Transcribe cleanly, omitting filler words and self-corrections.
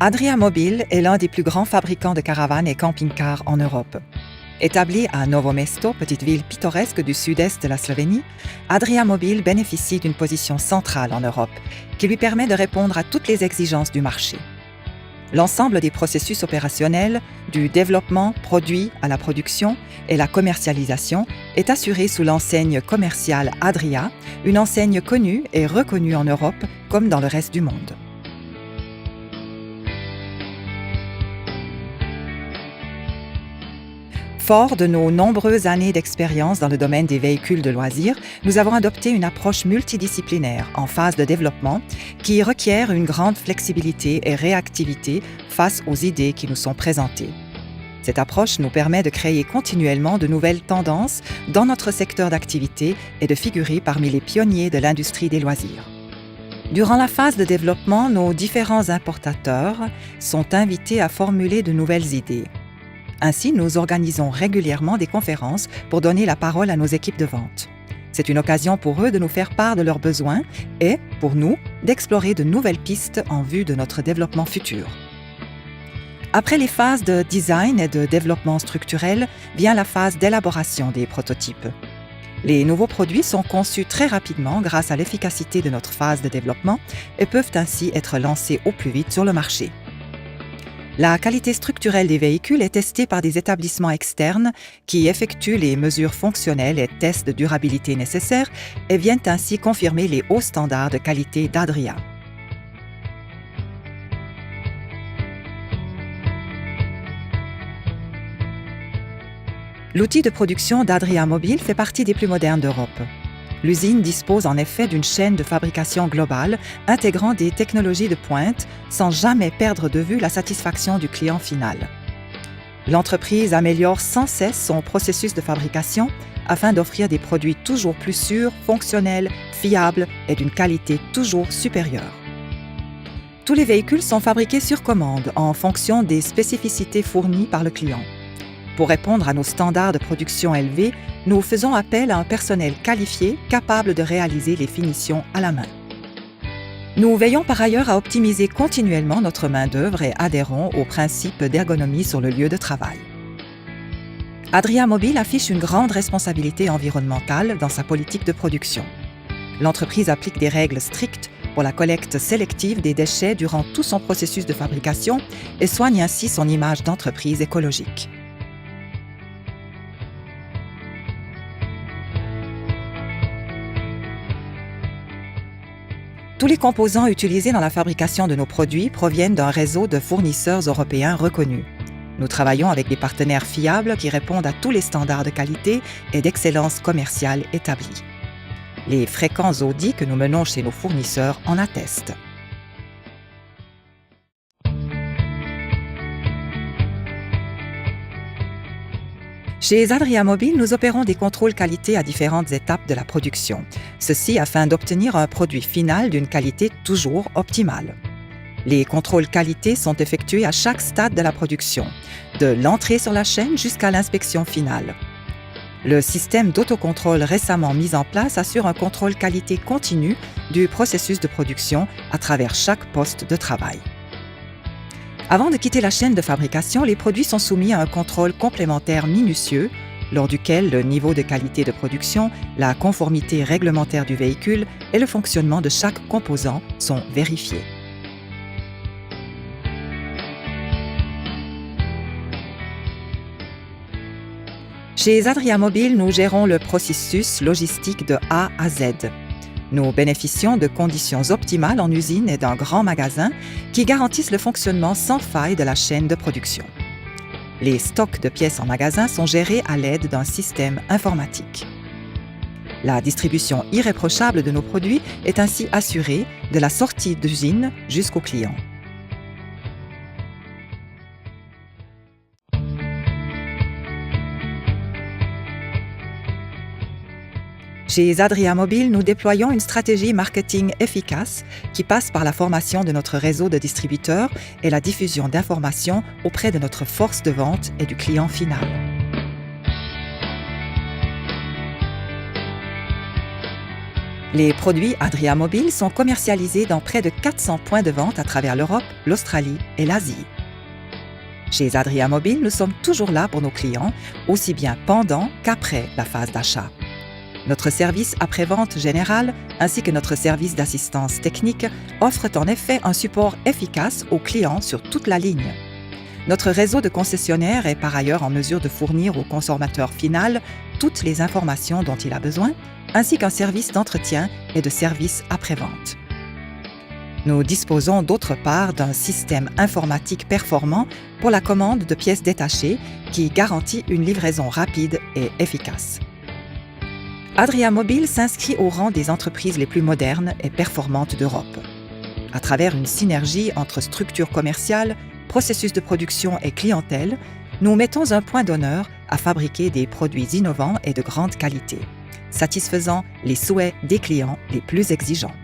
Adria Mobil est l'un des plus grands fabricants de caravanes et camping-cars en Europe. Établi à Novo Mesto, petite ville pittoresque du sud-est de la Slovénie, Adria Mobil bénéficie d'une position centrale en Europe qui lui permet de répondre à toutes les exigences du marché. L'ensemble des processus opérationnels, du développement produit à la production et la commercialisation, est assuré sous l'enseigne commerciale Adria, une enseigne connue et reconnue en Europe comme dans le reste du monde. Fort de nos nombreuses années d'expérience dans le domaine des véhicules de loisirs, nous avons adopté une approche multidisciplinaire en phase de développement qui requiert une grande flexibilité et réactivité face aux idées qui nous sont présentées. Cette approche nous permet de créer continuellement de nouvelles tendances dans notre secteur d'activité et de figurer parmi les pionniers de l'industrie des loisirs. Durant la phase de développement, nos différents importateurs sont invités à formuler de nouvelles idées. Ainsi, nous organisons régulièrement des conférences pour donner la parole à nos équipes de vente. C'est une occasion pour eux de nous faire part de leurs besoins et, pour nous, d'explorer de nouvelles pistes en vue de notre développement futur. Après les phases de design et de développement structurel, vient la phase d'élaboration des prototypes. Les nouveaux produits sont conçus très rapidement grâce à l'efficacité de notre phase de développement et peuvent ainsi être lancés au plus vite sur le marché. La qualité structurelle des véhicules est testée par des établissements externes qui effectuent les mesures fonctionnelles et tests de durabilité nécessaires et viennent ainsi confirmer les hauts standards de qualité d'Adria. L'outil de production d'Adria Mobil fait partie des plus modernes d'Europe. L'usine dispose en effet d'une chaîne de fabrication globale intégrant des technologies de pointe sans jamais perdre de vue la satisfaction du client final. L'entreprise améliore sans cesse son processus de fabrication afin d'offrir des produits toujours plus sûrs, fonctionnels, fiables et d'une qualité toujours supérieure. Tous les véhicules sont fabriqués sur commande en fonction des spécificités fournies par le client. Pour répondre à nos standards de production élevés, nous faisons appel à un personnel qualifié capable de réaliser les finitions à la main. Nous veillons par ailleurs à optimiser continuellement notre main-d'œuvre et adhérons au principe d'ergonomie sur le lieu de travail. Adria Mobil affiche une grande responsabilité environnementale dans sa politique de production. L'entreprise applique des règles strictes pour la collecte sélective des déchets durant tout son processus de fabrication et soigne ainsi son image d'entreprise écologique. Tous les composants utilisés dans la fabrication de nos produits proviennent d'un réseau de fournisseurs européens reconnus. Nous travaillons avec des partenaires fiables qui répondent à tous les standards de qualité et d'excellence commerciale établis. Les fréquents audits que nous menons chez nos fournisseurs en attestent. Chez Adria Mobil, nous opérons des contrôles qualité à différentes étapes de la production, ceci afin d'obtenir un produit final d'une qualité toujours optimale. Les contrôles qualité sont effectués à chaque stade de la production, de l'entrée sur la chaîne jusqu'à l'inspection finale. Le système d'autocontrôle récemment mis en place assure un contrôle qualité continu du processus de production à travers chaque poste de travail. Avant de quitter la chaîne de fabrication, les produits sont soumis à un contrôle complémentaire minutieux, lors duquel le niveau de qualité de production, la conformité réglementaire du véhicule et le fonctionnement de chaque composant sont vérifiés. Chez Adria Mobil, nous gérons le processus logistique de A à Z. Nous bénéficions de conditions optimales en usine et d'un grand magasin qui garantissent le fonctionnement sans faille de la chaîne de production. Les stocks de pièces en magasin sont gérés à l'aide d'un système informatique. La distribution irréprochable de nos produits est ainsi assurée de la sortie d'usine jusqu'au client. Chez Adria Mobil, nous déployons une stratégie marketing efficace qui passe par la formation de notre réseau de distributeurs et la diffusion d'informations auprès de notre force de vente et du client final. Les produits Adria Mobile sont commercialisés dans près de 400 points de vente à travers l'Europe, l'Australie et l'Asie. Chez Adria Mobile, nous sommes toujours là pour nos clients, aussi bien pendant qu'après la phase d'achat. Notre service après-vente général ainsi que notre service d'assistance technique offrent en effet un support efficace aux clients sur toute la ligne. Notre réseau de concessionnaires est par ailleurs en mesure de fournir au consommateur final toutes les informations dont il a besoin, ainsi qu'un service d'entretien et de service après-vente. Nous disposons d'autre part d'un système informatique performant pour la commande de pièces détachées qui garantit une livraison rapide et efficace. Adria Mobile s'inscrit au rang des entreprises les plus modernes et performantes d'Europe. À travers une synergie entre structures commerciales, processus de production et clientèle, nous mettons un point d'honneur à fabriquer des produits innovants et de grande qualité, satisfaisant les souhaits des clients les plus exigeants.